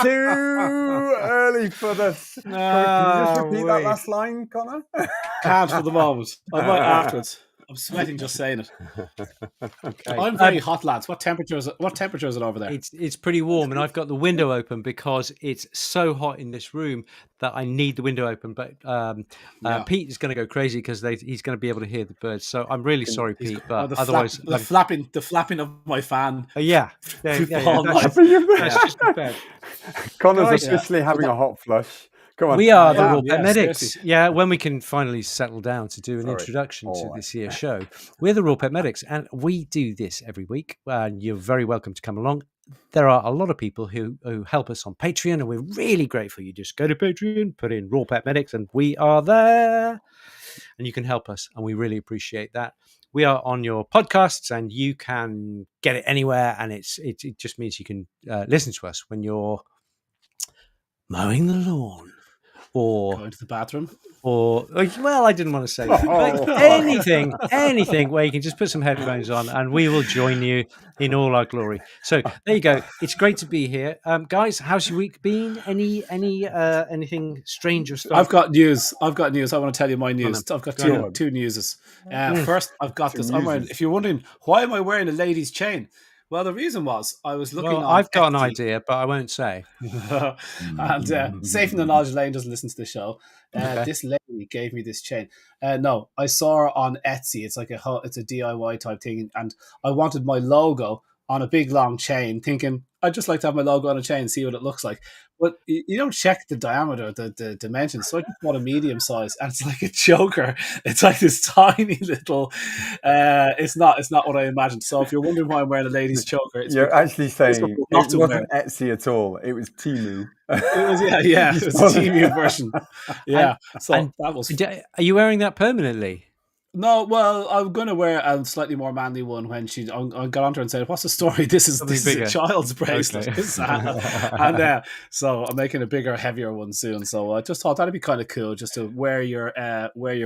too early for this. Can you just repeat that last line, Connor? Can't for the moment. I might afterwards. I'm sweating just saying it. Okay. I'm very hot, lads. What temperature is it over there? It's pretty warm, and I've got the window open because it's so hot in this room that I need the window open. But Pete is going to go crazy because he's going to be able to hear the birds. So I'm really sorry, Pete. But otherwise, the flapping of my fan. Yeah. That's just bad. Connor's officially having a hot flush. Come on. We are the Raw Pet Medics. Seriously. Yeah, when we can finally settle down to do an introduction to this year's show, we're the Raw Pet Medics, and we do this every week. And you're very welcome to come along. There are a lot of people who help us on Patreon, and we're really grateful. You just go to Patreon, put in Raw Pet Medics, and we are there. And you can help us, and we really appreciate that. We are on your podcasts, and you can get it anywhere, and it just means you can listen to us when you're mowing the lawn. Or going to the bathroom, or well, I didn't want to say that. But anything where you can just put some headphones on, and we will join you in all our glory. So there you go. It's great to be here, guys. How's your week been? Anything strange or stuff? I've got news. I want to tell you my news. I've got two newses. First, I've got this. If you're wondering why am I wearing a lady's chain. Well, the reason was I was looking. Well, I've got an idea, but I won't say. And safe in the knowledge Lane doesn't listen to the show. This lady gave me this chain. No, I saw her on Etsy. It's like it's a DIY type thing, and I wanted my logo on a big long chain, thinking I'd just like to have my logo on a chain and see what it looks like. But you don't check the diameter, the dimensions. So I just bought a medium size, and it's like a choker. It's like this tiny little. It's not what I imagined. So if you're wondering why I'm wearing a lady's choker, you're actually saying it wasn't Etsy at all. It was Temu. It was it was a Temu version. Yeah. So that was. Are you wearing that permanently? No, well, I'm going to wear a slightly more manly one when I got on to her and said, "What's the story? This is a child's bracelet." Okay. And so I'm making a bigger, heavier one soon. So I just thought that'd be kind of cool, just to wear your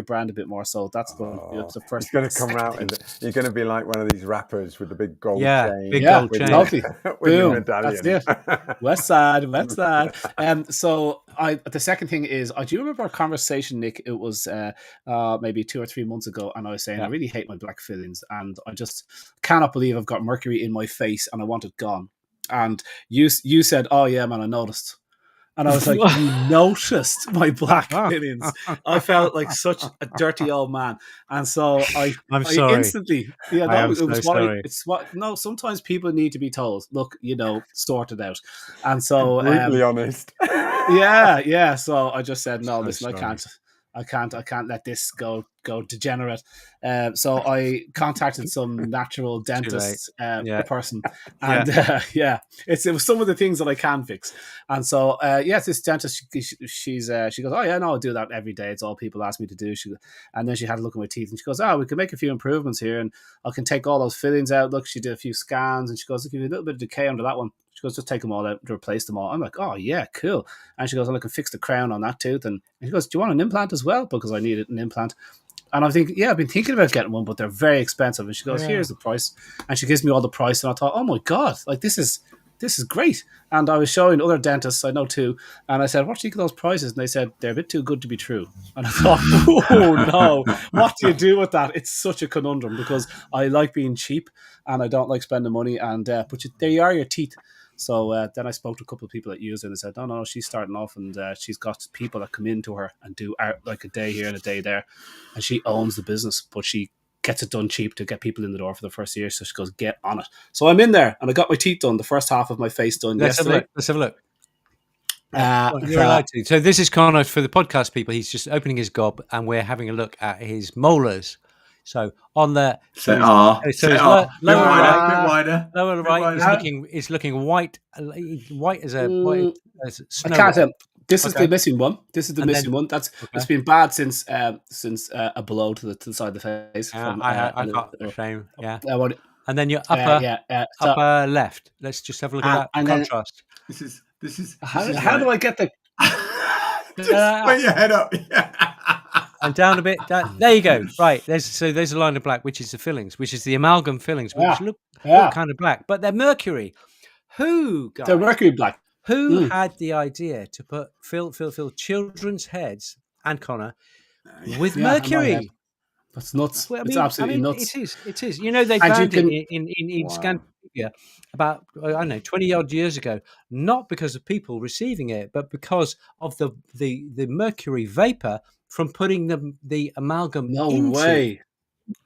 brand a bit more. So that's going to be the first. It's going to come out, and you're going to be like one of these rappers with the big gold chain. Big gold chain. Lovely. Boom. That's it. West side. So the second thing is, do you remember our conversation, Nick? It was maybe 2 or 3 months ago, and I was saying I really hate my black fillings, and I just cannot believe I've got mercury in my face, and I want it gone. And you said, "Oh yeah, man, I noticed." And I was like, "You noticed my black fillings?" I felt like such a dirty old man, and so I'm sorry. Instantly, sometimes people need to be told, "Look, sort it out." And so, brutally honest. Yeah. So I just said, "No, listen, I can't let this go degenerate." So I contacted some natural dentist person, and it was some of the things that I can fix. And so this dentist, she goes, "Oh yeah, no, I'll do that every day. It's all people ask me to do." And then she had a look at my teeth, and she goes, "Oh, we can make a few improvements here, and I can take all those fillings out." Look, she did a few scans, and she goes, "Look, you have a little bit of decay under that one." She goes, "Just take them all out to replace them all." I'm like, "Oh yeah, cool." And she goes, "I can fix the crown on that tooth." And she goes, "Do you want an implant as well?" Because I needed an implant. And I'm thinking, I've been thinking about getting one, but they're very expensive. And she goes, "Here's the price." And she gives me all the price. And I thought, "Oh my God, like this is great." And I was showing other dentists, I know too. And I said, "What do you think of those prices?" And they said, "They're a bit too good to be true." And I thought, "Oh no, what do you do with that?" It's such a conundrum, because I like being cheap and I don't like spending money. And but there are your teeth. So then I spoke to a couple of people that use it, and they said, no, she's starting off, and she's got people that come into her and do art, like a day here and a day there, and she owns the business, but she gets it done cheap to get people in the door for the first year. So she goes, "Get on it." So I'm in there, and I got my teeth done, the first half of my face done yesterday. Let's have a look. You're allowed to. So this is Connor for the podcast people. He's just opening his gob, and we're having a look at his molars. So on the lower right, it's looking white as snow. I can't tell. This is the missing one. This is the missing one. It's been bad since a blow to the side of the face. I got the same. Yeah. And then your upper left. Let's just have a look at that contrast. This is. How do I get the? Just put your head up. And down a bit. There you go. Right. There's a line of black, which is the fillings, which is the amalgam fillings, which look kind of black, but they're mercury. They're mercury black. Who had the idea to fill children's heads, and Connor, with mercury? That's nuts. Well, it's absolutely nuts. It is. You know, they banned it in Scandinavia about, I don't know, 20 odd years ago, not because of people receiving it, but because of the mercury vapor from putting the amalgam into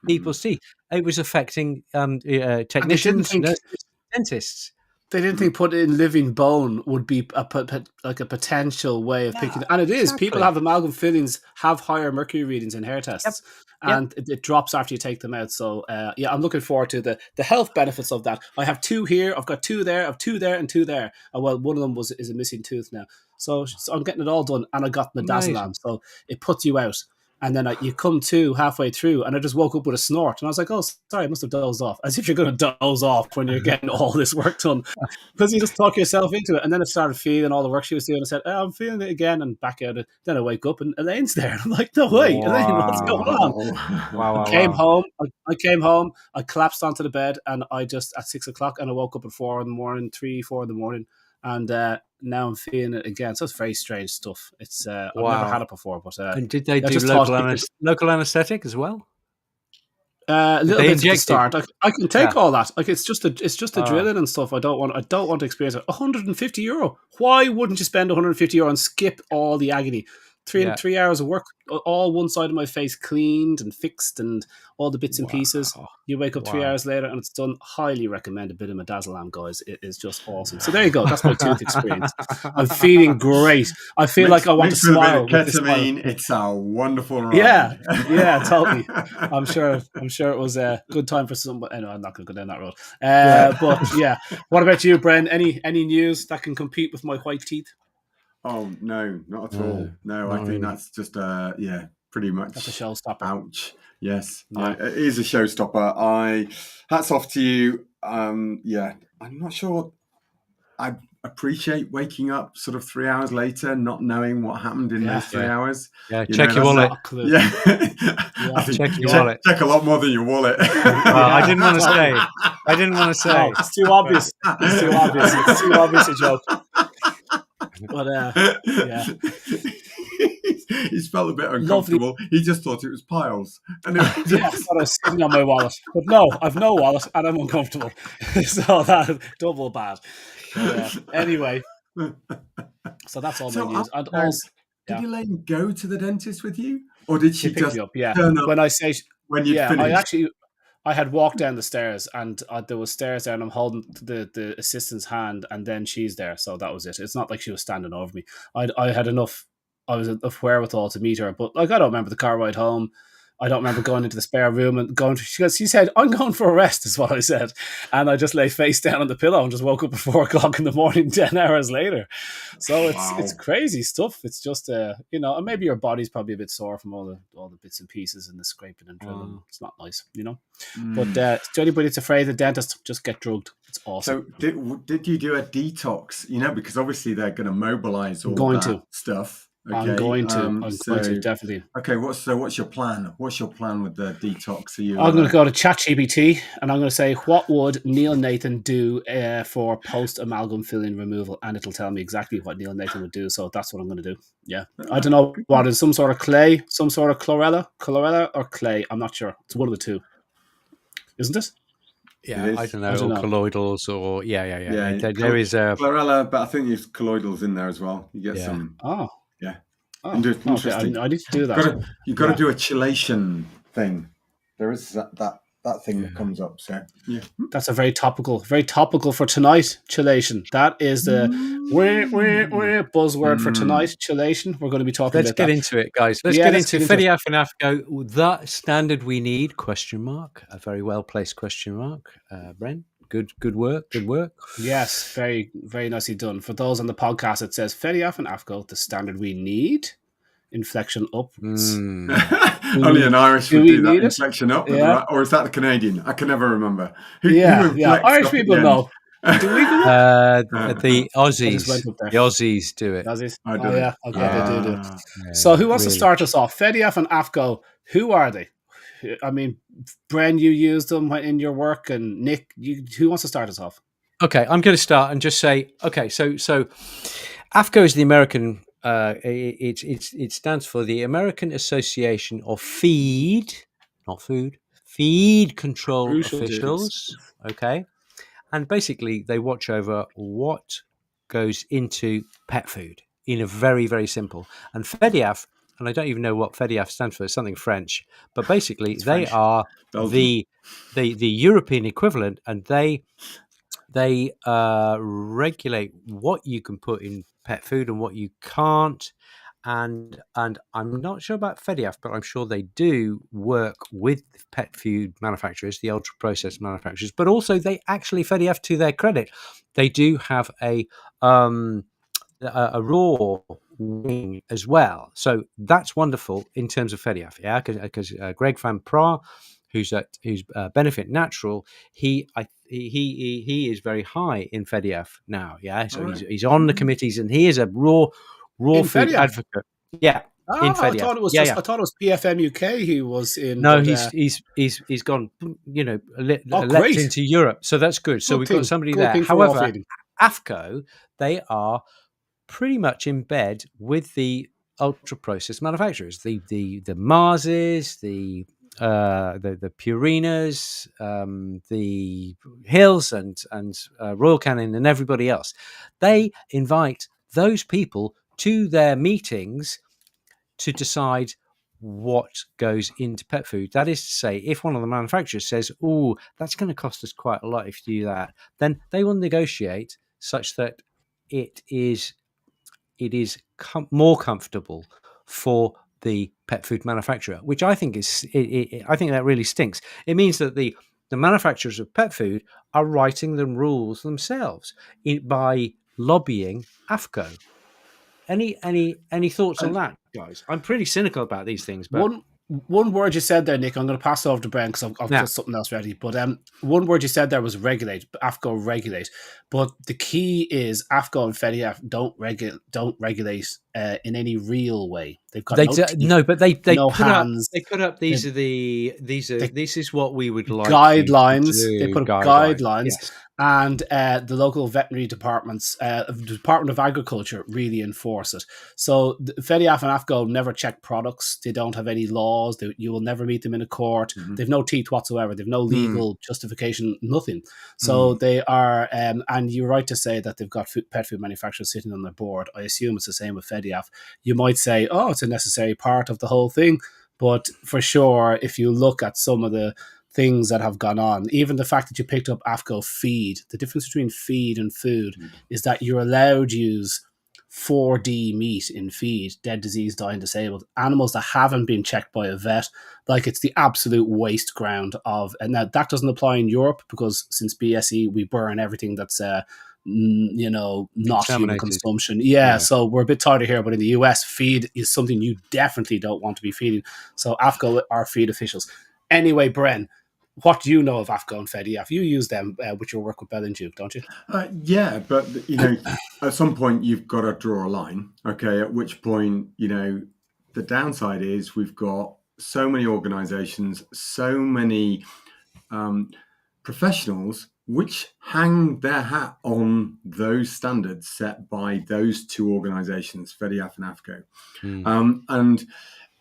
people's teeth. It was affecting technicians, nurses, dentists. They didn't think put in living bone would be a potential way of picking, and it is. Exactly. People have amalgam fillings have higher mercury readings in hair tests, and it drops after you take them out. So I'm looking forward to the health benefits of that. I have 2 here, I've got 2 there, I've 2 there, and 2 there. Well, one of them is a missing tooth now, so I'm getting it all done, and I got midazolam, so it puts you out. And then you come to halfway through, and I just woke up with a snort. And I was like, oh, sorry, I must have dozed off. As if you're going to doze off when you're getting all this work done. Because you just talk yourself into it. And then I started feeling all the work she was doing. I said, I'm feeling it again, and back out. Then I wake up, and Elaine's there. I'm like, no way, Elaine, what's going on? I came home, I collapsed onto the bed, and I just, at 6 o'clock, and I woke up at 4 in the morning, 3, 4 in the morning. And now I'm feeling it again. So it's very strange stuff. It's I've never had it before. But and did they do local anesthetic as well? A little bit at the start. I can take all that. Like it's just the drilling and stuff. I don't want to experience it. €150. Why wouldn't you spend €150 and skip all the agony? 3 hours of work, all one side of my face cleaned and fixed, and all the bits and pieces. You wake up 3 hours later and it's done. Highly recommend a bit of midazolam, guys. It is just awesome. So there you go. That's my tooth experience. I'm feeling great. I feel like I want to smile. Ketamine, it's a wonderful ride. Yeah, totally. I'm sure it was a good time for some. No, I'm not going to go down that road. But yeah, what about you, Bren? Any news that can compete with my white teeth? Oh no, not at all. No, I think that's just pretty much. That's a showstopper. Ouch. Yes, it is a showstopper. Hats off to you. I'm not sure. I appreciate waking up sort of 3 hours later, not knowing what happened in those 3 hours. Yeah, check your wallet. Check your wallet. Check a lot more than your wallet. I didn't want to say. No, it's too obvious. It's too obvious a joke. But he's felt a bit uncomfortable. Lovely. He just thought it was piles. And I was sitting on my wallet. But no, I've no wallet and I'm uncomfortable. So that's double bad. Anyway, so that's all my news. And also, did Elaine go to the dentist with you, or did she just me up? turn up when I say when you finished? I had walked down the stairs, and there was stairs there, and I'm holding the assistant's hand, and then she's there. So that was it. It's not like she was standing over me. I had enough. I was enough wherewithal to meet her, but like I don't remember the car ride home. I don't remember going into the spare room and going. She said, "I'm going for a rest," is what I said, and I just lay face down on the pillow and just woke up at 4 o'clock in the morning, 10 hours later. So it's crazy stuff. It's just and maybe your body's probably a bit sore from all the bits and pieces and the scraping and drilling. It's not nice, But to anybody that's afraid of the dentist, just get drugged. It's awesome. So did you do a detox? Because obviously they're going to mobilize all that stuff. Okay. I'm going to definitely. Okay, what's your plan? What's your plan with the detox? I'm going to go to ChatGPT and I'm going to say, what would Neil Nathan do for post amalgam filling removal, and it'll tell me exactly what Neil Nathan would do. So that's what I'm going to do. Yeah, I don't know what is some sort of clay, some sort of chlorella or clay. I'm not sure. It's one of the two, isn't it? Yeah, I don't know. Colloidals or there is a chlorella, but I think there's colloidals in there as well. You get some. Interesting. I need to do that. You've got to do a chelation thing. There is that thing that comes up. So that's a very topical for tonight. Chelation. That is the buzzword for tonight. Chelation. We're going to be talking. Let's get into it, guys. Let's get into FEDIAF and AAFCO. The standard we need? ? A very well placed question mark. Bren. Good work. Yes, very, very nicely done. For those on the podcast, it says FEDIAF and AAFCO, the standard we need. Inflection upwards. Only an Irish would do that. Inflection up, or is that the Canadian? I can never remember. Irish people know. Do we do it? The Aussies. The Aussies do it. Aussies? Okay, they do. Yeah, so who wants to start us off? FEDIAF and AAFCO, who are they? I mean, Bren, you use them in your work, and Nick, who wants to start us off? Okay, I'm going to start and just say, okay, so AAFCO is the American. It stands for the American Association of Feed, not Food, Feed Control Crucial Officials. duties. Okay, and basically they watch over what goes into pet food in a very, very simple. And FEDIAF, and I don't even know what FEDIAF stands for, it's something French, but basically It's they French. are Belgium. the European equivalent, and they regulate what you can put in pet food and what you can't. And I'm not sure about FEDIAF, but I'm sure they do work with pet food manufacturers, the ultra processed manufacturers. But also, they actually, FEDIAF, to their credit, they do have a raw wing as well. So that's wonderful in terms of FEDIAF, yeah. Because Greg Van Pra, who's Benefit Natural, he is very high in FEDIAF now, yeah. So he's on the committees, and he is a raw In food FEDIAF? Advocate. Yeah, in FEDIAF. I thought it was I thought it was PFM UK he was in. No, but, he's gone, leapt great. into Europe, so that's good. So we've got somebody Good there. thing for all However, feeding. AAFCO, they are pretty much in bed with the ultra processed manufacturers, the Marses, the Purinas, the Hills, and Royal Canin, and everybody else. They invite those people to their meetings to decide what goes into pet food. That is to say, if one of the manufacturers says, "Oh, that's going to cost us quite a lot if you do that," then they will negotiate such that it is more comfortable for the pet food manufacturer, which I think I think that really stinks. It means that the manufacturers of pet food are writing the rules themselves by lobbying AAFCO. Any thoughts on that, guys? I'm pretty cynical about these things, but one word you said there, Nick, I'm going to pass over to Brent because I've got something else ready. But one word you said there was regulate. AAFCO regulate, but the key is AAFCO and FEDIAF don't regulate in any real way. They've got but they no put hands. They put up this is what we would like guidelines. You to do. They put up guidelines. Yes. And the local veterinary departments, Department of Agriculture, really enforce it. So FEDIAF and AAFCO never check products. They don't have any laws. You will never meet them in a court. Mm-hmm. They've no teeth whatsoever. They've no legal justification, nothing. So they are, and you're right to say that they've got pet food manufacturers sitting on their board. I assume it's the same with FEDIAF. You might say, oh, it's a necessary part of the whole thing. But for sure, if you look at some of the things that have gone on, even the fact that you picked up AAFCO feed, the difference between feed and food is that you're allowed to use 4D meat in feed, dead, diseased, dying, disabled, animals that haven't been checked by a vet. Like, it's the absolute waste ground of, and now that doesn't apply in Europe because since BSE, we burn everything that's, not human consumption. Yeah, so we're a bit tighter here, but in the US, feed is something you definitely don't want to be feeding. So AAFCO are feed officials. Anyway, Bren, what do you know of AAFCO and FEDIAF? You use them with your work with Bell and Duke, don't you? Yeah, but at some point you've got to draw a line. Okay, at which point the downside is we've got so many organisations, so many professionals which hang their hat on those standards set by those two organisations, FEDIAF and AAFCO, and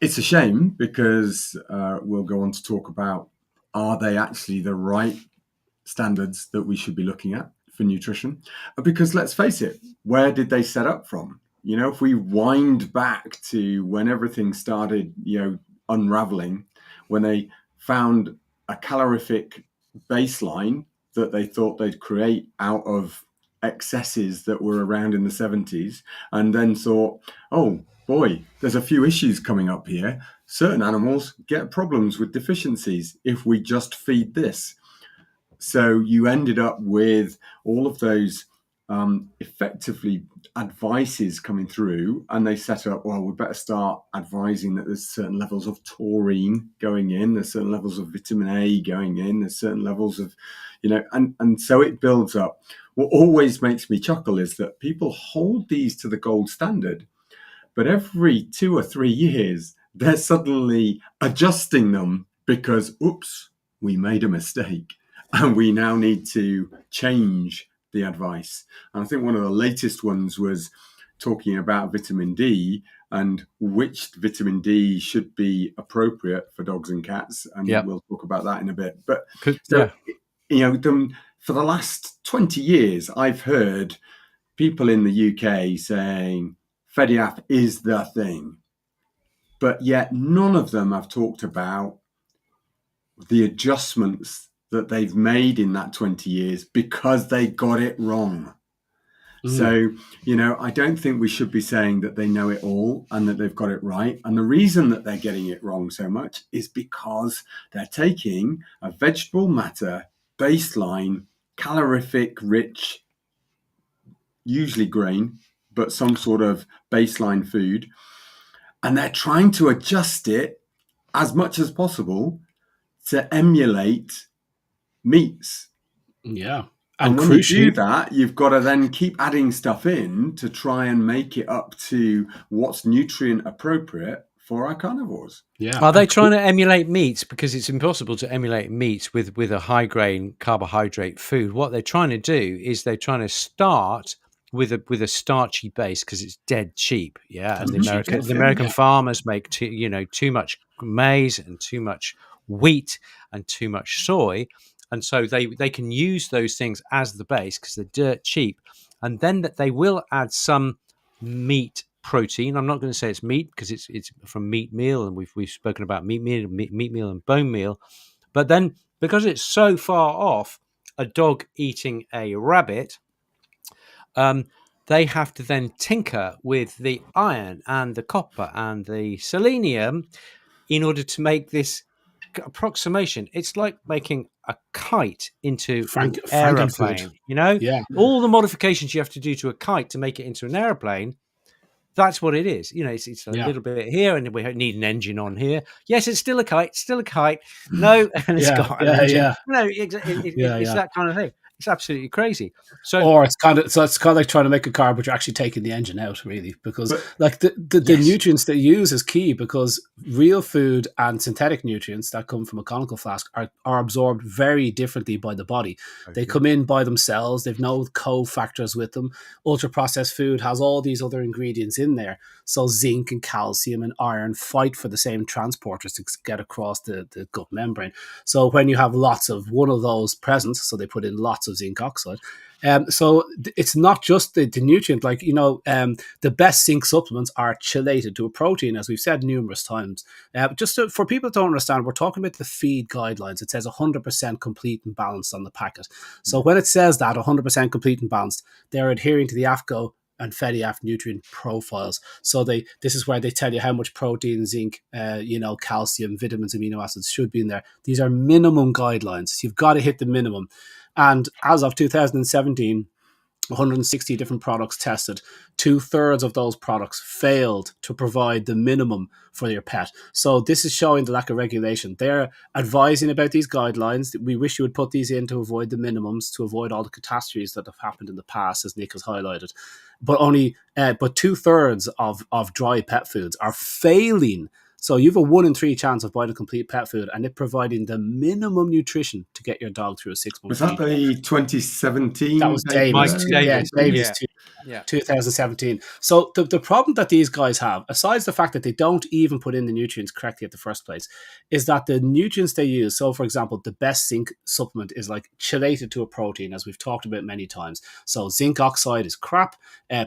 it's a shame because we'll go on to talk about, are they actually the right standards that we should be looking at for nutrition? Because let's face it, where did they set up from? If we wind back to when everything started, unraveling, when they found a calorific baseline that they thought they'd create out of excesses that were around in the 70s, and then thought, oh boy, there's a few issues coming up here. Certain animals get problems with deficiencies if we just feed this. So you ended up with all of those effectively advices coming through, and they set up, well, we better start advising that there's certain levels of taurine going in, there's certain levels of vitamin A going in, there's certain levels of, and so it builds up. What always makes me chuckle is that people hold these to the gold standard, but every 2 or 3 years, they're suddenly adjusting them because, oops, we made a mistake. And we now need to change the advice. And I think one of the latest ones was talking about vitamin D and which vitamin D should be appropriate for dogs and cats. And we'll talk about that in a bit. But for the last 20 years, I've heard people in the UK saying FEDIAF is the thing. But yet none of them have talked about the adjustments that they've made in that 20 years because they got it wrong. So, I don't think we should be saying that they know it all and that they've got it right. And the reason that they're getting it wrong so much is because they're taking a vegetable matter baseline, calorific rich, usually grain, but some sort of baseline food. And they're trying to adjust it as much as possible to emulate meats. Yeah. And when you do that, you've got to then keep adding stuff in to try and make it up to what's nutrient appropriate for our carnivores. Yeah. Are they trying to emulate meats? Because it's impossible to emulate meats with a high grain carbohydrate food. What they're trying to do is they're trying to start with a starchy base because it's dead cheap. Yeah. And the American farmers make too much maize and too much wheat and too much soy. And so they can use those things as the base because they're dirt cheap. And then that they will add some meat protein. I'm not going to say it's meat because it's from meat meal, and we've spoken about meat meal and bone meal. But then because it's so far off a dog eating a rabbit, they have to then tinker with the iron and the copper and the selenium in order to make this approximation. It's like making a kite into an aeroplane. All the modifications you have to do to a kite to make it into an aeroplane. That's what it is. It's a little bit here, and we need an engine on here. Yes, it's still a kite. No, and it's got an engine. No, it's that kind of thing. It's absolutely crazy. It's kind of like trying to make a car, but you're actually taking the engine out, really, because the nutrients they use is key, because real food and synthetic nutrients that come from a conical flask are absorbed very differently by the body. Okay. They come in by themselves. They've no cofactors with them. Ultra processed food has all these other ingredients in there. So zinc and calcium and iron fight for the same transporters to get across the gut membrane. So when you have lots of one of those present, so they put in lots of zinc oxide. So it's not just the nutrient, the best zinc supplements are chelated to a protein, as we've said numerous times. For people to understand, we're talking about the feed guidelines. It says 100% complete and balanced on the packet. So when it says that 100% complete and balanced, they're adhering to the AAFCO and FEDIAF nutrient profiles. So this is where they tell you how much protein, zinc, calcium, vitamins, amino acids should be in there. These are minimum guidelines. You've got to hit the minimum. And as of 2017, 160 different products tested. 2/3 of those products failed to provide the minimum for your pet. So this is showing the lack of regulation. They're advising about these guidelines. We wish you would put these in to avoid the minimums, to avoid all the catastrophes that have happened in the past, as Nick has highlighted. But 2/3 of dry pet foods are failing. So you have a 1 in 3 chance of buying a complete pet food and it providing the minimum nutrition to get your dog through a 6 month. Was that the 2017? That was Davis. Davis. 2017. So the problem that these guys have, aside the fact that they don't even put in the nutrients correctly at the first place, is that the nutrients they use, so for example, the best zinc supplement is like chelated to a protein, as we've talked about many times. So zinc oxide is crap,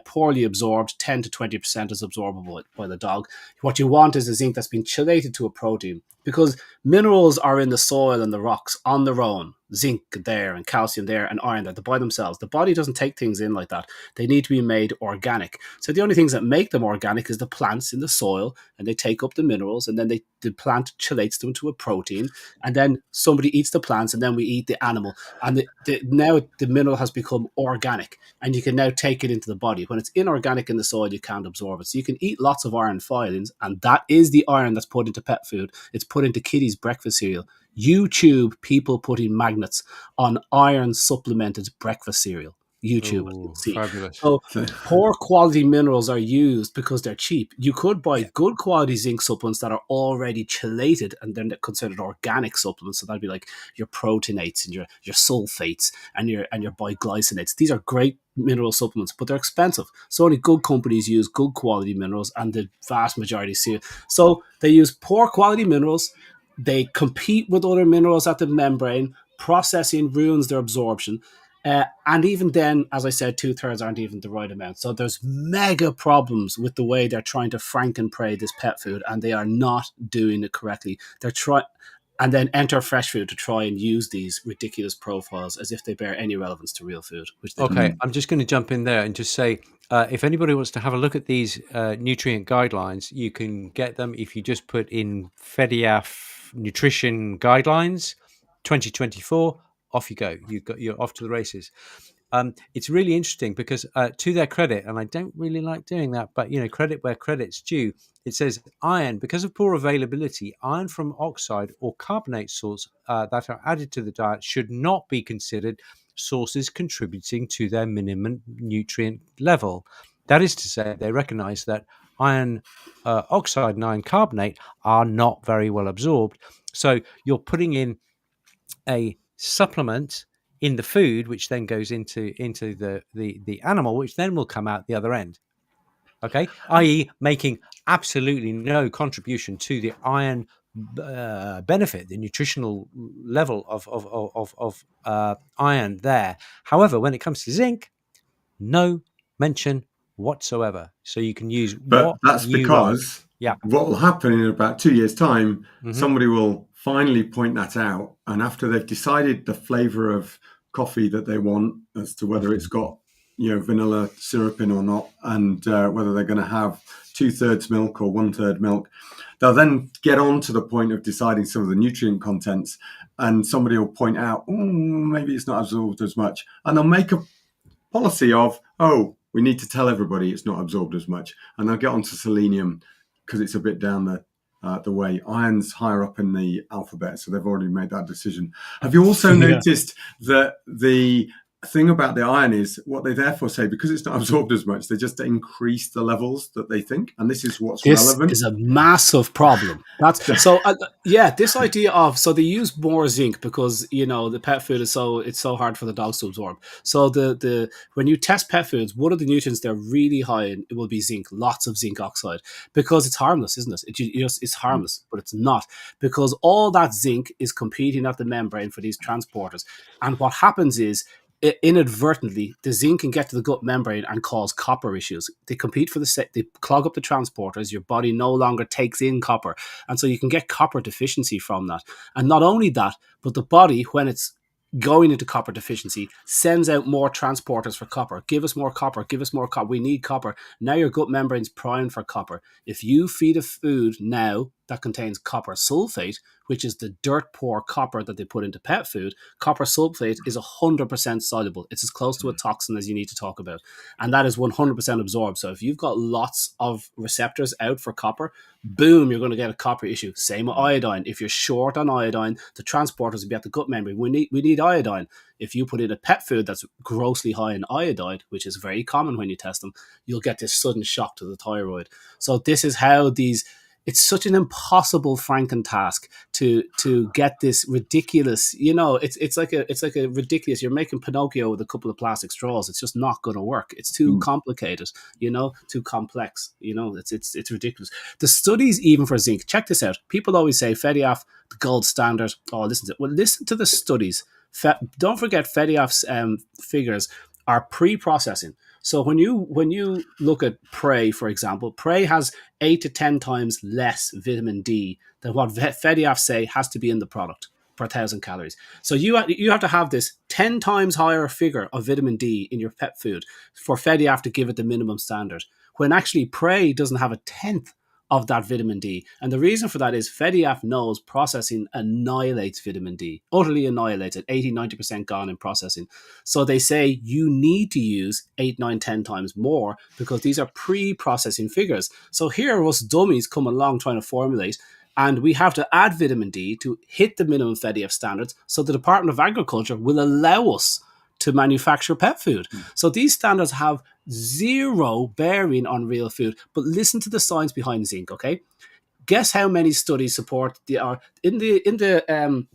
poorly absorbed, 10 to 20% is absorbable by the dog. What you want is a zinc that's been chelated to a protein, because minerals are in the soil and the rocks on their own. Zinc there and calcium there and iron there, by themselves. The body doesn't take things in like that. They need to be made organic. So the only things that make them organic is the plants in the soil, and they take up the minerals, and then the plant chelates them to a protein, and then somebody eats the plants, and then we eat the animal. And now the mineral has become organic, and you can now take it into the body. When it's inorganic in the soil, you can't absorb it. So you can eat lots of iron filings, and that is the iron that's put into pet food. It's put into kitties' breakfast cereal. YouTube people putting magnets on iron supplemented breakfast cereal. YouTube. Ooh, See, fabulous. so poor quality minerals are used because they're cheap. You could buy good quality zinc supplements that are already chelated, and then they're considered organic supplements. So that'd be like your proteinates and your sulfates and your biglycinates. These are great mineral supplements, but they're expensive. So only good companies use good quality minerals, and the vast majority see it. So they use poor quality minerals. They compete with other minerals at the membrane. Processing ruins their absorption. And even then, as I said, 2/3 aren't even the right amount. So there's mega problems with the way they're trying to frankenprey this pet food, and they are not doing it correctly. They're trying, and then enter fresh food to try and use these ridiculous profiles as if they bear any relevance to real food. Which they don't. I'm just going to jump in there and just say, if anybody wants to have a look at these nutrient guidelines, you can get them if you just put in FEDIAF nutrition guidelines 2024. Off you go. You're off to the races. It's really interesting because to their credit, and I don't really like doing that, but credit where credit's due. It says iron, because of poor availability, iron from oxide or carbonate salts that are added to the diet should not be considered sources contributing to their minimum nutrient level. That is to say, they recognize that iron oxide and iron carbonate are not very well absorbed. So you're putting in a supplement in the food, which then goes into the animal, which then will come out the other end. Okay, i.e., making absolutely no contribution to the iron benefit, the nutritional level of iron there. However, when it comes to zinc, no mention whatsoever. So you can use but that's because what will happen in about 2 years' time, somebody will finally point that out, and after they've decided the flavor of coffee that they want as to whether it's got vanilla syrup in or not, and whether they're going to have 2/3 milk or 1/3 milk, they'll then get on to the point of deciding some of the nutrient contents, and somebody will point out, maybe it's not absorbed as much, and they'll make a policy of, we need to tell everybody it's not absorbed as much, and they'll get onto selenium because it's a bit down the way. Iron's higher up in the alphabet, so they've already made that decision. Have you also noticed that the thing about the iron is what they therefore say, because it's not absorbed as much, they just increase the levels that they think, and this is what's relevant. This is a massive problem. That's so this idea of, so they use more zinc because the pet food is so hard for the dogs to absorb. So the when you test pet foods, one of the nutrients they're really high in, it will be zinc, lots of zinc oxide, because it's harmless, isn't it? It's harmless, but it's not, because all that zinc is competing at the membrane for these transporters, and what happens is, inadvertently, the zinc can get to the gut membrane and cause copper issues. They compete for they clog up the transporters. Your body no longer takes in copper, and so you can get copper deficiency from that. And not only that, but the body, when it's going into copper deficiency, sends out more transporters for copper. Give us more copper. Give us more copper. We need copper. Now your gut membrane's primed for copper. If you feed a food now that contains copper sulfate, which is the dirt poor copper that they put into pet food, copper sulfate is 100% soluble. It's as close to a toxin as you need to talk about. And that is 100% absorbed. So if you've got lots of receptors out for copper, boom, you're going to get a copper issue. Same with iodine. If you're short on iodine, the transporters will be at the gut membrane. We need iodine. If you put in a pet food that's grossly high in iodide, which is very common when you test them, you'll get this sudden shock to the thyroid. So this is how it's such an impossible Franken task to get this ridiculous, it's like a ridiculous, you're making Pinocchio with a couple of plastic straws. It's just not going to work. It's too complicated, too complex, it's ridiculous. The studies, even for zinc, check this out. People always say FEDIAF, the gold standard. Listen to the studies. Don't forget FEDIAF's figures are pre-processing. So when you look at prey, for example, prey has 8 to 10 times less vitamin D than what FEDIAF say has to be in the product per 1,000 calories. So you have to have this 10 times higher figure of vitamin D in your pet food for FEDIAF to give it the minimum standard, when actually prey doesn't have a 1/10 of that vitamin D. And the reason for that is FEDIAF knows processing annihilates vitamin D, utterly annihilates it, 80-90% gone in processing. So they say you need to use 8, 9, 10 times more, because these are pre-processing figures. So here are us dummies come along trying to formulate, and we have to add vitamin D to hit the minimum FEDIAF standards, so the Department of Agriculture will allow us to manufacture pet food. So these standards have zero bearing on real food. But listen to the science behind zinc, okay? Guess how many studies support in the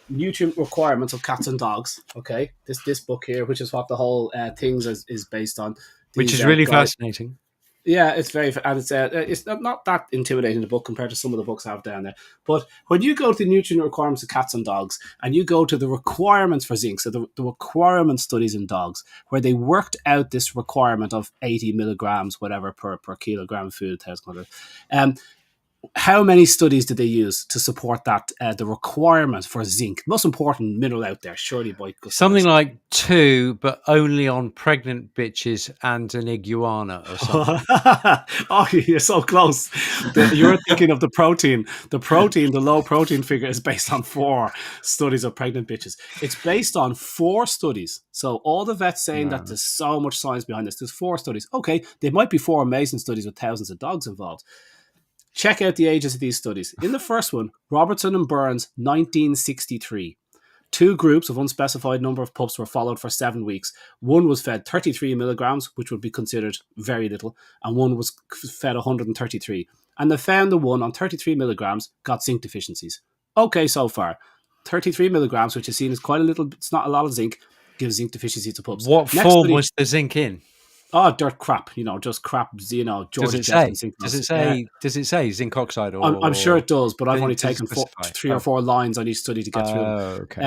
nutrient requirements of cats and dogs. Okay, this book here, which is what the whole things is based on, which is really fascinating. Yeah, it's very, and it's not that intimidating, the book, compared to some of the books I have down there. But when you go to the nutrient requirements of cats and dogs, and you go to the requirements for zinc, so the requirement studies in dogs, where they worked out this requirement of 80 milligrams, whatever, per kilogram of food, how many studies did they use to support that, the requirement for zinc, most important mineral out there, surely by something like 2, but only on pregnant bitches and an iguana or something? Oh, you're so close. You're thinking of the protein. The low protein figure is based on 4 studies of pregnant bitches. It's based on 4 studies. So all the vets saying that there's so much science behind this, there's 4 studies. Okay, there might be 4 amazing studies with thousands of dogs involved. Check out the ages of these studies. In the first one, Robertson and Burns, 1963. 2 groups of unspecified number of pups were followed for 7 weeks. One was fed 33 milligrams, which would be considered very little, and one was fed 133. And they found the one on 33 milligrams got zinc deficiencies. Okay, so far. 33 milligrams, which is seen as quite a little, it's not a lot of zinc, gives zinc deficiencies to pups. What form was the zinc in? Oh, dirt crap, just crap, Georgia Jefferson. Does it say zinc oxide? Or, I'm sure it does, but I've only taken 3 or 4 lines on each study to get through them. Okay.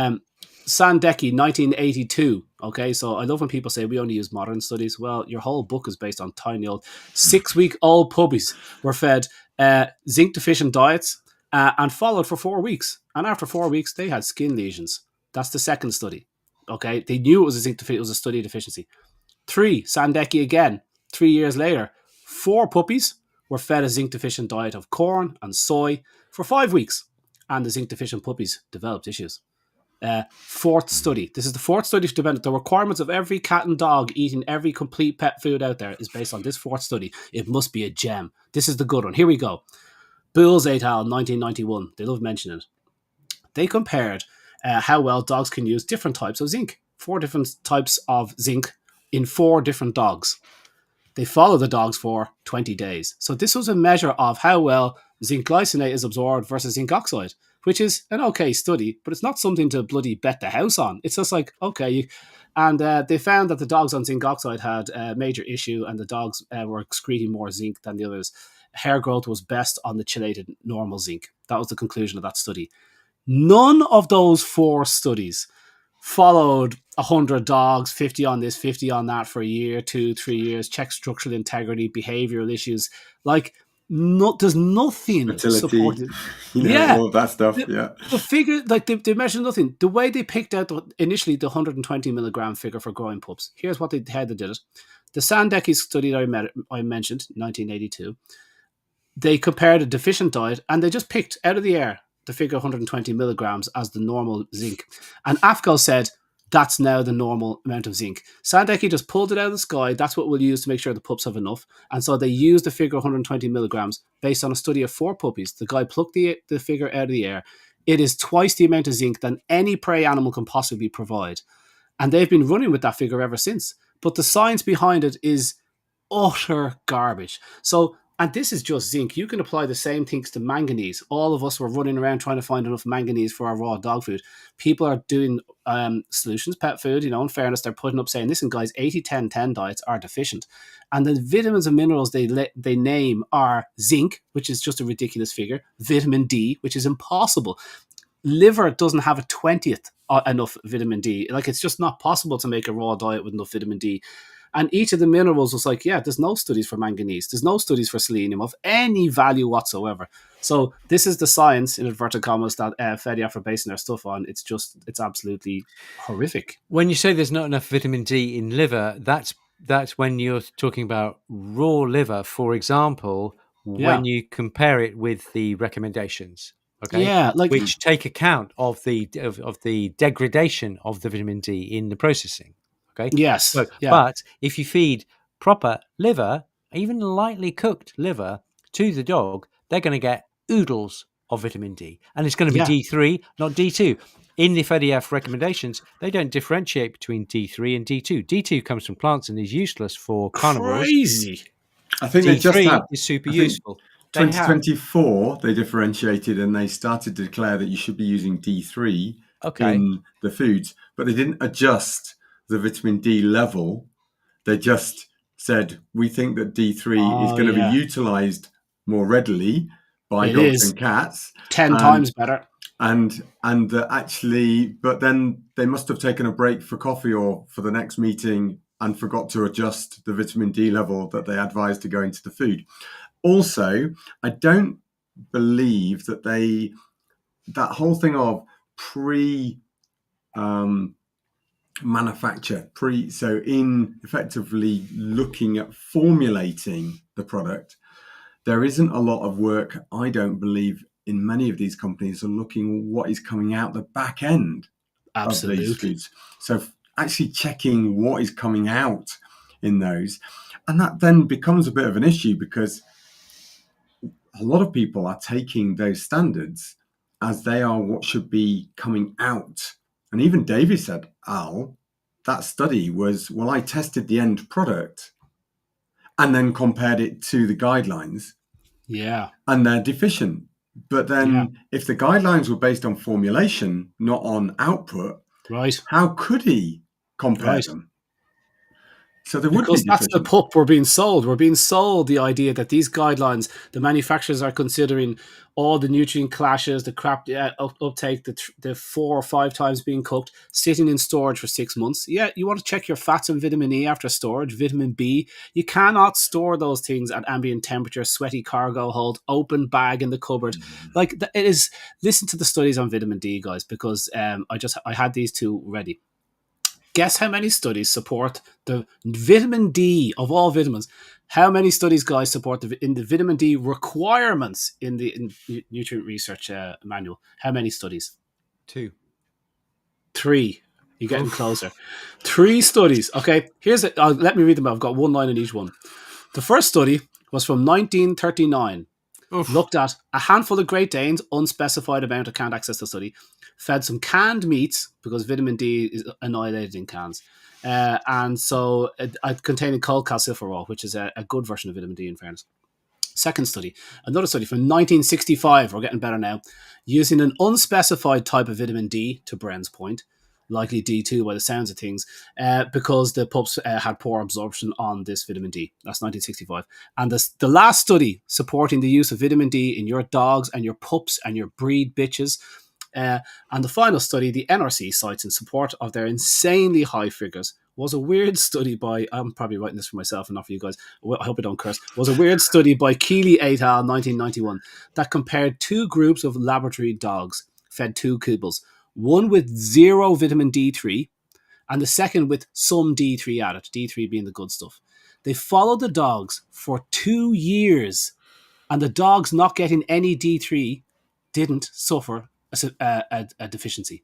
Sandecki, 1982. Okay, so I love when people say we only use modern studies. Well, your whole book is based on tiny old 6-week-old puppies were fed zinc-deficient diets and followed for 4 weeks. And after 4 weeks, they had skin lesions. That's the second study. Okay, they knew it was a zinc deficiency. It was a study deficiency. 3, Sandecki again, 3 years later, 4 puppies were fed a zinc-deficient diet of corn and soy for 5 weeks, and the zinc-deficient puppies developed issues. 4th study. This is the 4th study to develop the requirements of every cat and dog eating every complete pet food out there is based on this 4th study. It must be a gem. This is the good one. Here we go. Bulls et al. 1991. They love mentioning it. They compared how well dogs can use different types of zinc. 4 different types of zinc in 4 different dogs. They follow the dogs for 20 days. So this was a measure of how well zinc glycinate is absorbed versus zinc oxide, which is an okay study, but it's not something to bloody bet the house on. It's just like, okay. And they found that the dogs on zinc oxide had a major issue, and the dogs were excreting more zinc than the others. Hair growth was best on the chelated normal zinc. That was the conclusion of that study. None of those 4 studies followed 100 dogs, 50 on this, 50 on that for a year, 2, 3 years, check structural integrity, behavioral issues. Like, there's nothing fertility, all of that stuff. The figure, like they measured nothing. The way they picked out initially the 120 milligram figure for growing pups, here's how they did it. The Sandecki study that I mentioned, 1982, they compared a deficient diet and they just picked out of the air the figure 120 milligrams as the normal zinc. And AAFCO said, that's now the normal amount of zinc. Sandecki just pulled it out of the sky. That's what we'll use to make sure the pups have enough. And so they used the figure 120 milligrams based on a study of 4 puppies. The guy plucked the figure out of the air. It is twice the amount of zinc than any prey animal can possibly provide. And they've been running with that figure ever since. But the science behind it is utter garbage. So, and this is just zinc. You can apply the same things to manganese. All of us were running around trying to find enough manganese for our raw dog food. People are doing solutions, pet food, in fairness, they're putting up saying, listen, guys, 80-10-10 diets are deficient. And the vitamins and minerals they name are zinc, which is just a ridiculous figure, vitamin D, which is impossible. Liver doesn't have a 20th enough vitamin D. Like, it's just not possible to make a raw diet with enough vitamin D. And each of the minerals was like, there's no studies for manganese. There's no studies for selenium of any value whatsoever. So this is the science, in inverted commas, that FEDIAF are basing their stuff on. It's absolutely horrific. When you say there's not enough vitamin D in liver, that's when you're talking about raw liver, for example, when you compare it with the recommendations. Okay. Which take account of the degradation of the vitamin D in the processing. Okay. Yes. But if you feed proper liver, even lightly cooked liver, to the dog, they're going to get oodles of vitamin D, and it's going to be D3, not D2. in the FEDIAF recommendations, they don't differentiate between D3 and D2. D2 comes from plants and is useless for carnivores. Crazy. I think D3 they just had is super useful. 2024, they differentiated and they started to declare that you should be using D3 in the foods, but they didn't adjust the vitamin D level. They just said, we think that D3 is going to be utilized more readily by dogs and cats. 10 times better. And actually, but then they must have taken a break for coffee or for the next meeting and forgot to adjust the vitamin D level that they advised to go into the food. Also, I don't believe that that whole thing of manufacture, so in effectively looking at formulating the product, there isn't a lot of work, I don't believe, in many of these companies are looking what is coming out the back end of these foods. So actually checking what is coming out in those. And that then becomes a bit of an issue because a lot of people are taking those standards as they are what should be coming out. And even David said, Al, that study was, well, I tested the end product and then compared it to the guidelines. Yeah. And they're deficient. But then if the guidelines were based on formulation, not on output, right, how could he compare them? So there would because be that's the pup we're being sold. We're being sold the idea that these guidelines, the manufacturers are considering all the nutrient clashes, the crap uptake, the 4 or 5 times being cooked, sitting in storage for 6 months. Yeah, you want to check your fats and vitamin E after storage, vitamin B. You cannot store those things at ambient temperature, sweaty cargo hold, open bag in the cupboard. Like it is. Listen to the studies on vitamin D, guys, because I had these two ready. Guess how many studies support the vitamin D of all vitamins? How many studies, guys, support in the vitamin D requirements in the nutrient research manual? How many studies? 2. 3. You're getting closer. 3 studies. Okay, here's it. Let me read them out. I've got one line in each one. The first study was from 1939. Looked at a handful of Great Danes, unspecified amount, I can't access the study, fed some canned meats because vitamin D is annihilated in cans. And so containing cold calciferol, which is a good version of vitamin D in fairness. Second study, another study from 1965, we're getting better now, using an unspecified type of vitamin D, to Bren's point, likely D2 by the sounds of things, because the pups had poor absorption on this vitamin D. That's 1965. And the last study supporting the use of vitamin D in your dogs and your pups and your breed bitches. And the final study, the NRC cites in support of their insanely high figures, was a weird study by, I'm probably writing this for myself and not for you guys, I hope I don't curse, was a weird study by Keeley et al. 1991 that compared 2 groups of laboratory dogs fed 2 kibbles, one with 0 vitamin D3 and the second with some D3 added, D3 being the good stuff. They followed the dogs for 2 years and the dogs not getting any D3 didn't suffer a deficiency.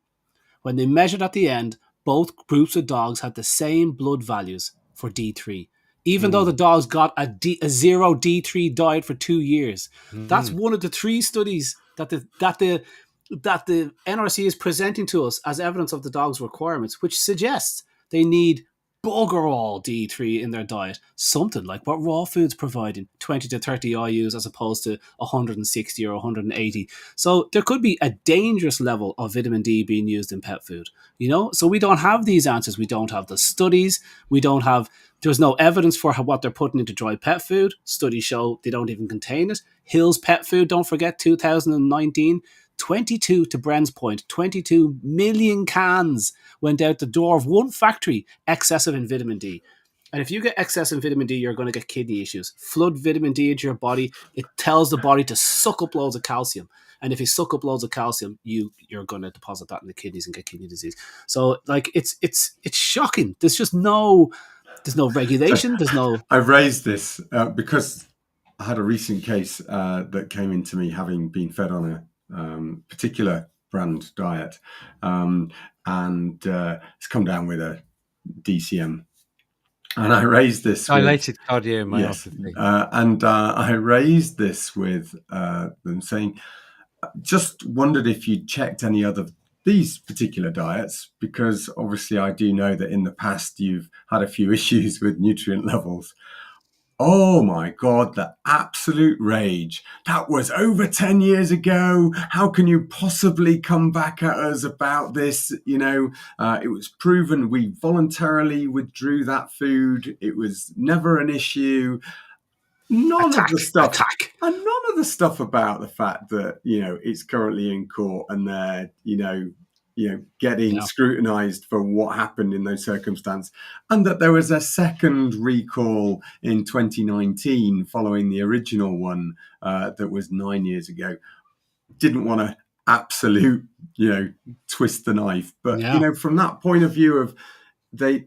When they measured at the end, both groups of dogs had the same blood values for D3, even though the dogs got a 0 D3 diet for 2 years. That's one of the 3 studies that the NRC is presenting to us as evidence of the dog's requirements, which suggests they need bugger all D3 in their diet. Something like what raw food's providing, 20 to 30 IUs as opposed to 160 or 180. So there could be a dangerous level of vitamin D being used in pet food, So we don't have these answers. We don't have the studies. There's no evidence for what they're putting into dry pet food. Studies show they don't even contain it. Hill's Pet Food, don't forget, 2019, 22, to Bren's point, 22 million cans went out the door of one factory, excessive in vitamin D. And if you get excess in vitamin D, you're going to get kidney issues. Flood vitamin D into your body. It tells the body to suck up loads of calcium. And if you suck up loads of calcium, you're going to deposit that in the kidneys and get kidney disease. So it's shocking. There's no regulation. I've raised this because I had a recent case that came into me having been fed on a particular brand diet, and it's come down with a DCM. And I raised this dilated cardiomyopathy. And I raised this with them saying, just wondered if you checked any other these particular diets, because obviously I do know that in the past you've had a few issues with nutrient levels. Oh my God, the absolute rage. That was over 10 years ago. How can you possibly come back at us about this? You know, it was proven we voluntarily withdrew that food. It was never an issue. None of the stuff about the fact that, you know, it's currently in court and they're, getting scrutinized for what happened in those circumstances, and that there was a second recall in 2019 following the original one that was 9 years ago. Didn't want to absolute, twist the knife, but from that point of view of they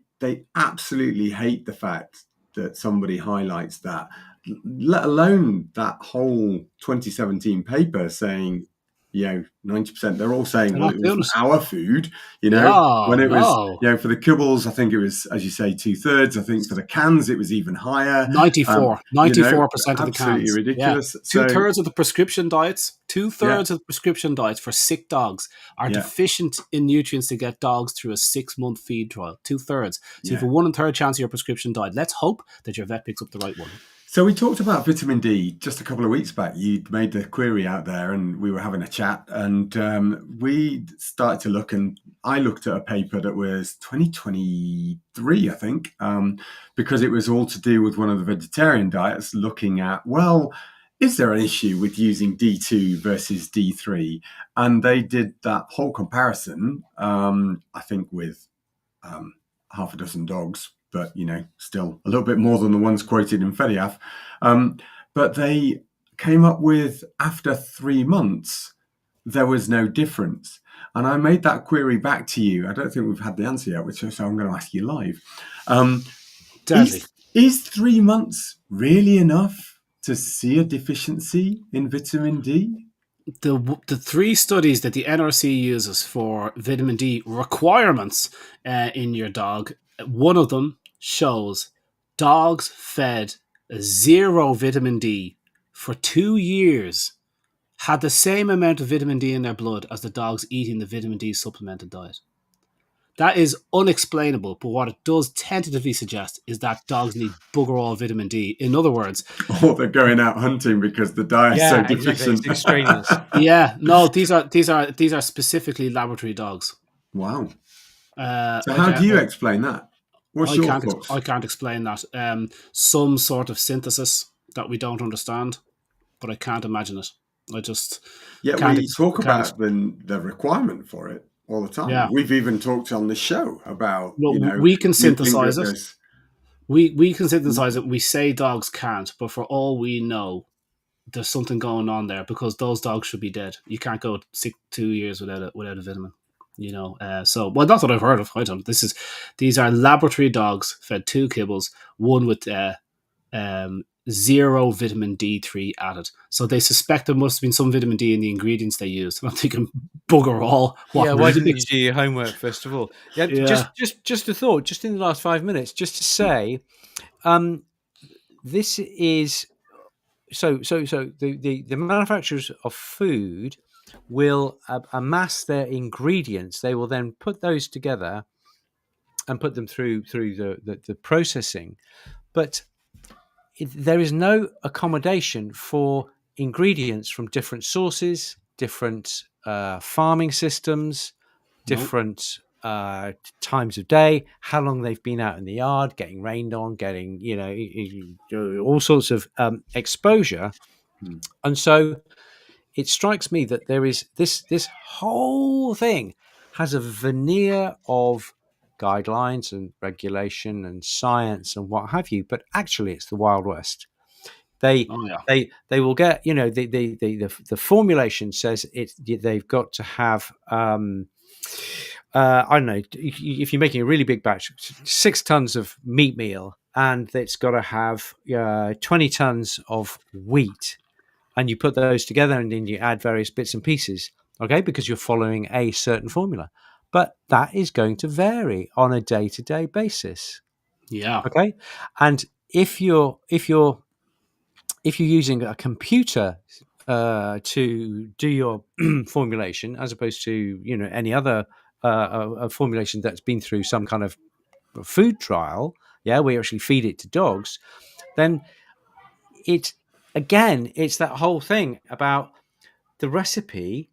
absolutely hate the fact that somebody highlights that, let alone that whole 2017 paper saying, 90%, they're all saying, well, it was our food, when it was, for the kibbles, I think it was, as you say, 2/3. I think for the cans, it was even higher. 94% of the cans. Absolutely ridiculous. Yeah. 2/3 of the prescription diets, 2/3 of the prescription diets for sick dogs are deficient in nutrients to get dogs through a 6-month feed trial. 2/3. So you have a 1/3 chance of your prescription diet. Let's hope that your vet picks up the right one. So we talked about vitamin D just a couple of weeks back. You made the query out there and we were having a chat, and we started to look, and I looked at a paper that was 2023, I think, because it was all to do with one of the vegetarian diets, looking at, well, is there an issue with using D2 versus D3? And they did that whole comparison, I think with half a dozen dogs, but, still a little bit more than the ones quoted in FEDIAF. But they came up with, after 3 months, there was no difference. And I made that query back to you. I don't think we've had the answer yet, so I'm going to ask you live. Is 3 months really enough to see a deficiency in vitamin D? The 3 studies that the NRC uses for vitamin D requirements in your dog, one of them shows dogs fed 0 vitamin D for 2 years had the same amount of vitamin D in their blood as the dogs eating the vitamin D supplemented diet. That is unexplainable, but what it does tentatively suggest is that dogs need bugger all vitamin D. In other words, they're going out hunting because the diet's so deficient. Exactly. It's extraneous. These are specifically laboratory dogs. Wow. So how do you explain that? I can't explain that. Some sort of synthesis that we don't understand, but I can't imagine it. We talk about the requement for it all the time. Yeah. We've even talked on the show about, we can synthesize it. We can synthesize it. We say dogs can't, but for all we know, there's something going on there, because those dogs should be dead. You can't go 2 years without a vitamin. That's what I've heard of. I don't. These are laboratory dogs fed 2 kibbles, one with 0 vitamin D3 added. So they suspect there must have been some vitamin D in the ingredients they used. I'm thinking bugger all. Why didn't you do your homework first of all? Just a thought, just in the last 5 minutes, just to say, this is so the manufacturers of food will amass their ingredients. They will then put those together and put them through the processing, but there is no accommodation for ingredients from different sources, different farming systems, different times of day, how long they've been out in the yard, getting rained on, getting all sorts of exposure. And so it strikes me that there is this whole thing has a veneer of guidelines and regulation and science and what have you, but actually it's the Wild West. They will get, the formulation says they've got to have I don't know, if you're making a really big batch, 6 tons of meat meal, and it's got to have 20 tons of wheat, and you put those together and then you add various bits and pieces, okay, because you're following a certain formula. But that is going to vary on a day-to-day basis. Yeah. Okay. And if you're using a computer to do your formulation, as opposed to any other formulation that's been through some kind of food trial, where you actually feed it to dogs, then it's that whole thing about the recipe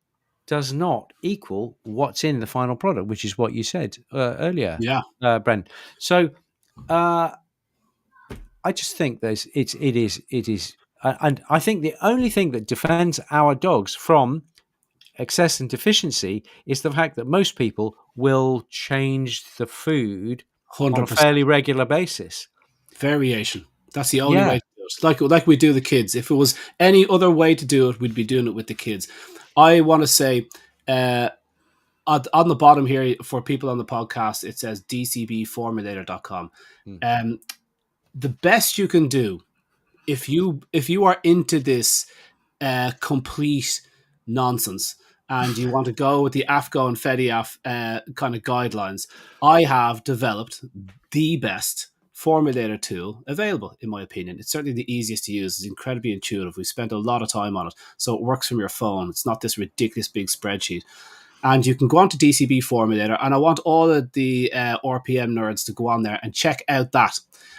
does not equal what's in the final product, which is what you said earlier, Bren. So I just think it is, and I think the only thing that defends our dogs from excess and deficiency is the fact that most people will change the food 100%. On a fairly regular basis. Variation. That's the only way to do it. Like we do the kids. If it was any other way to do it, we'd be doing it with the kids. I want to say on the bottom here for people on the podcast, it says dcbformulator.com. The best you can do if you are into this complete nonsense and you want to go with the AAFCO and FEDIAF kind of guidelines, I have developed the best formulator tool available, in my opinion. It's certainly the easiest to use. It's incredibly intuitive. We spent a lot of time on it, so it works from your phone. It's not this ridiculous big spreadsheet. And you can go on to DCB Formulator, and I want all of the RPM nerds to go on there and check out that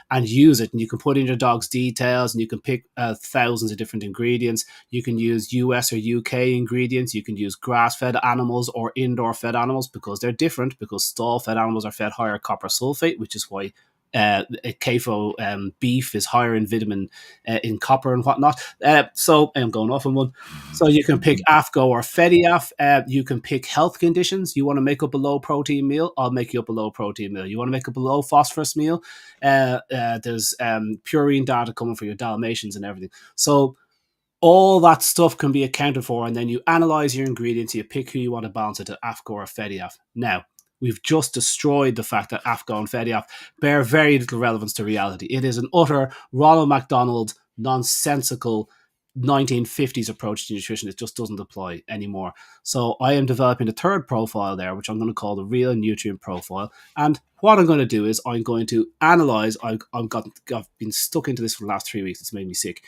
and use it. And you can put in your dog's details, and you can pick thousands of different ingredients. You can use US or UK ingredients. You can use grass-fed animals or indoor-fed animals because they're different, because stall-fed animals are fed higher copper sulfate, which is why CAFO beef is higher in vitamin in copper and whatnot. So I'm going off on one. So you can pick AAFCO or FEDIAF. You can pick health conditions. You want to make up a low protein meal? I'll make you up a low protein meal. You want to make up a low phosphorus meal? There's purine data coming for your Dalmatians and everything. So all that stuff can be accounted for, and then you analyze your ingredients. You pick who you want to balance it to, AAFCO or FEDIAF. Now, we've just destroyed the fact that AAFCO and FEDIAF bear very little relevance to reality. It is an utter Ronald McDonald, nonsensical 1950s approach to nutrition. It just doesn't apply anymore. So I am developing a third profile there, which I'm going to call the real nutrient profile. And what I'm going to do is I'm going to analyze. I've been stuck into this for the last 3 weeks. It's made me sick.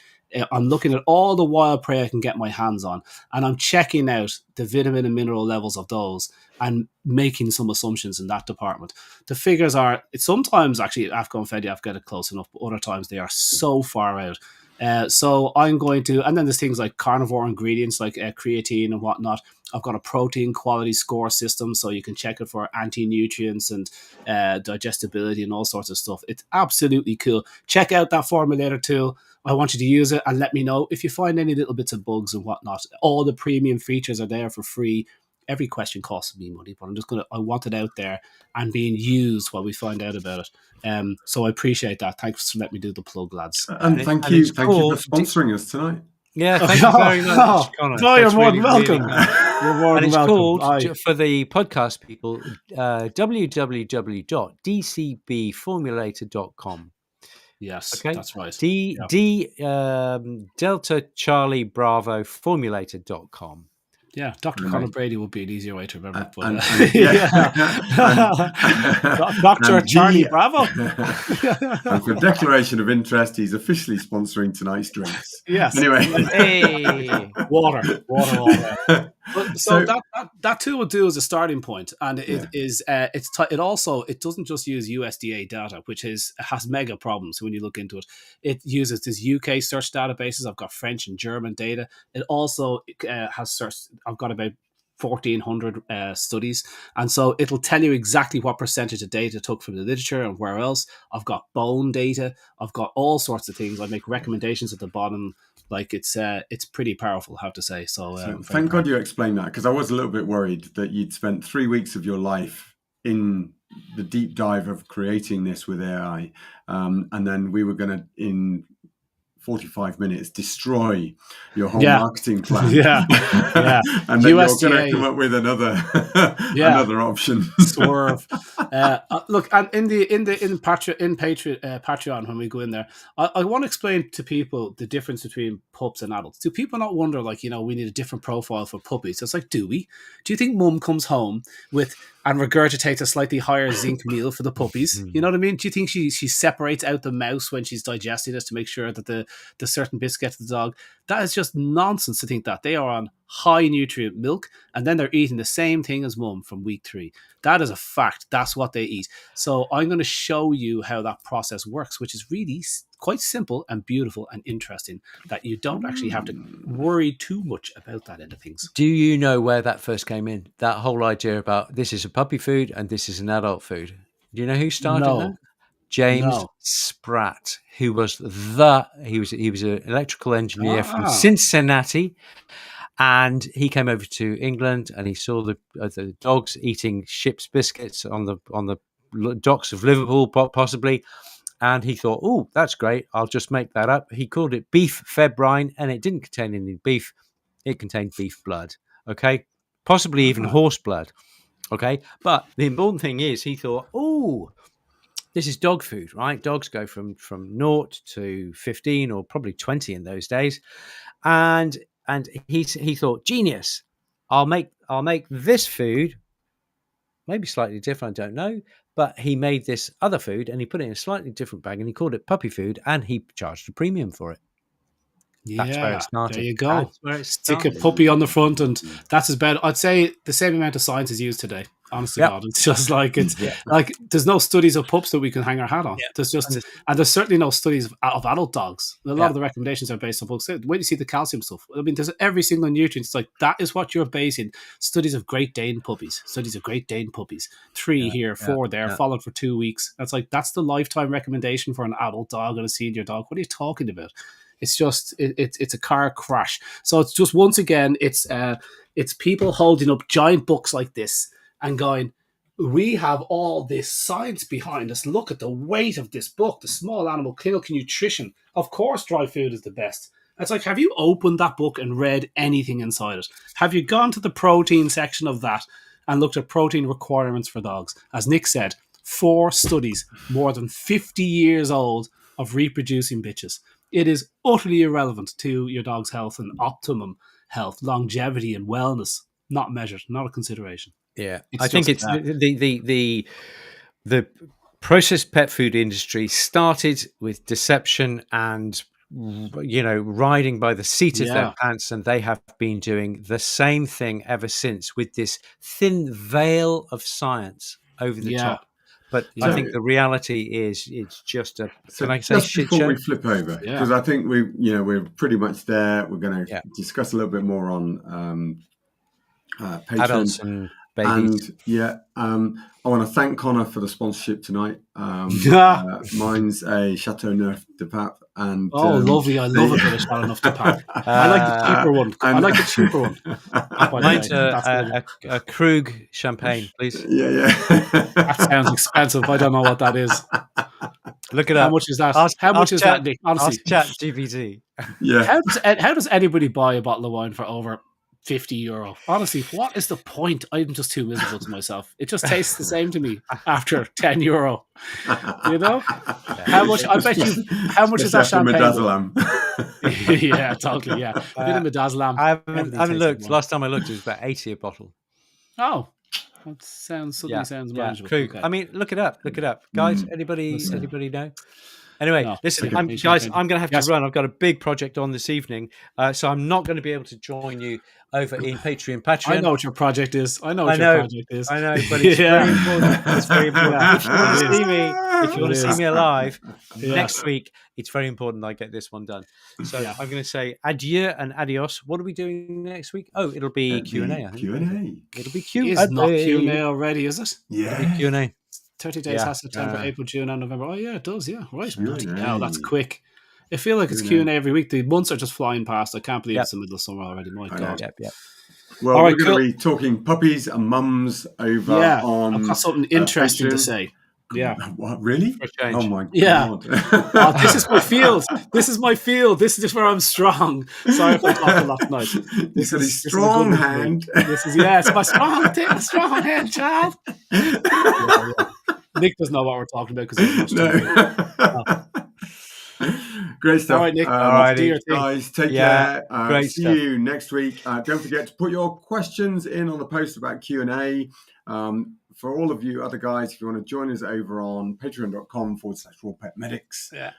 I'm looking at all the wild prey I can get my hands on, and I'm checking out the vitamin and mineral levels of those and making some assumptions in that department. The figures are, sometimes actually AAFCO and FEDIAF get it close enough, but other times they are so far out. So I'm going to, and then there's things like carnivore ingredients like creatine and whatnot. I've got a protein quality score system, so you can check it for anti-nutrients and digestibility and all sorts of stuff. It's absolutely cool. Check out that formulator tool. I want you to use it and let me know if you find any little bits of bugs and whatnot. All the premium features are there for free. Every question costs me money, but I want it out there and being used while we find out about it. So I appreciate that. Thanks for letting me do the plug, lads. And thank you for sponsoring us tonight. Yeah, thank you very much, Connor. No, you're more than welcome. You're more than welcome. Called, for the podcast people, www.dcbformulator.com. Yes, okay, that's right. Delta Charlie Bravo Formulator.com. Yeah, Dr. Conor Brady would be an easier way to remember. Dr. Charlie Bravo. And for declaration of interest, he's officially sponsoring tonight's drinks. Yes. Anyway. Hey. Water. So that tool will do as a starting point, and it doesn't just use USDA data, which has mega problems when you look into it. It uses this UK search databases. I've got French and German data. It also has search. I've got about 1,400 studies, and so it'll tell you exactly what percentage of data took from the literature and where else. I've got bone data. I've got all sorts of things. I make recommendations at the bottom. Like it's pretty powerful, I have to say. So thank God you explained that, because I was a little bit worried that you'd spent 3 weeks of your life in the deep dive of creating this with AI, and then we were going to, in 45 minutes, destroy your whole marketing plan. And then USDA, you're going to come up with another option. Swerve. Look, and in Patreon, when we go in there, I want to explain to people the difference between pups and adults. Do people not wonder, we need a different profile for puppies? It's like, do we? Do you think mum comes home and regurgitates a slightly higher zinc meal for the puppies? You know what I mean? Do you think she separates out the mouse when she's digesting this to make sure that the certain bits get to the dog? That is just nonsense to think that. They are on high nutrient milk, and then they're eating the same thing as mum from week 3. That is a fact. That's what they eat. So I'm going to show you how that process works, which is really quite simple and beautiful and interesting, that you don't actually have to worry too much about that end of things. Do you know where that first came in? That whole idea about this is a puppy food and this is an adult food. Do you know who started that? James Spratt, who was he was an electrical engineer from Cincinnati, and he came over to England and he saw the dogs eating ship's biscuits on the docks of Liverpool, possibly, and he thought, "Oh, that's great! I'll just make that up." He called it beef febbrine, and it didn't contain any beef; it contained beef blood. Okay, possibly even horse blood. Okay, but the important thing is, he thought, "Oh, this is dog food, right? Dogs go from 0 to 15 or probably 20 in those days." And he thought, genius, I'll make this food, maybe slightly different, I don't know. But he made this other food and he put it in a slightly different bag and he called it puppy food and he charged a premium for it. Yeah, that's where it started. There you go. Stick a puppy on the front, and that's about, I'd say, the same amount of science is used today. Honestly, God, it's just like like there's no studies of pups that we can hang our hat on. There's just, and there's certainly no studies of adult dogs. A lot of the recommendations are based on books. When you see the calcium stuff, I mean, there's every single nutrient. It's like that is what you're basing studies of Great Dane puppies. 3 here, 4 there, followed for 2 weeks. That's the lifetime recommendation for an adult dog and a senior dog. What are you talking about? It's just it's a car crash. So it's just, once again, it's people holding up giant books like this and going, we have all this science behind us. Look at the weight of this book, the Small Animal Clinical Nutrition. Of course, dry food is the best. It's like, have you opened that book and read anything inside it? Have you gone to the protein section of that and looked at protein requirements for dogs? As Nick said, 4 studies, more than 50 years old, of reproducing bitches. It is utterly irrelevant to your dog's health and optimum health, longevity and wellness. Not measured, not a consideration. Yeah, I think it's the processed pet food industry started with deception and, riding by the seat of their pants, and they have been doing the same thing ever since, with this thin veil of science over the top. But I think the reality is, it's just a. Can I say shit show? Before we flip over, because I think we're pretty much there. We're going to discuss a little bit more on adults and babies. And I want to thank Connor for the sponsorship tonight. Mine's a Chateau Neuf de Pape, and lovely! I love a bit of Chateau Neuf de Pape. I like the cheaper one. Mine's a Krug champagne, please. That sounds expensive. I don't know what that is. Look it up. How much is that? How much is that, Nick? Honestly, Chat GPT. Yeah. How does anybody buy a bottle of wine for over €50? Honestly, what is the point? I'm just too miserable to myself. It just tastes the same to me after €10. How much? I bet you. How much is that champagne? Yeah, totally. Yeah, a bit of midazolam. I haven't looked. Last time I looked, it was about 80 a bottle. Oh, that sounds manageable. Krug. Okay. I mean, look it up, guys. Anybody know? Anyway, listen, guys, I'm going to have to run. I've got a big project on this evening, so I'm not going to be able to join you over in Patreon. I know what your project is. I know, but it's very important. It's very important. If you want to see me alive next week, it's very important that I get this one done. So I'm going to say adieu and adios. What are we doing next week? Oh, it'll be Q&A. Q&A. It'll be Q&A. It's not Q&A already, is it? Yeah. It'll be Q&A. 30 days has September, April, June, and November. Oh, yeah, it does. Yeah, right. Bloody hell, that's quick. I feel like it's Q&A every week. The months are just flying past. I can't believe it's the middle of summer already. My God. Well, we're going to be talking puppies and mums over on. I've got something interesting to say. Yeah. What, really? Oh, my God. Yeah. This is my field. This is just where I'm strong. Sorry if I talk a lot tonight. This is a strong hand. It's my strong hand, child. Nick doesn't know what we're talking about because he's Great stuff. All right, Nick. Guys, take care. Great see stuff. you next week. Don't forget to put your questions in on the post about Q&A. For all of you other guys, if you want to join us over on patreon.com/rawpetmedics,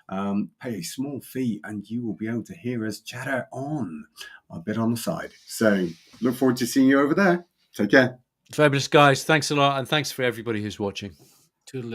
pay a small fee and you will be able to hear us chatter on a bit on the side. So look forward to seeing you over there. Take care. Fabulous, guys. Thanks a lot. And thanks for everybody who's watching. Toodaloo.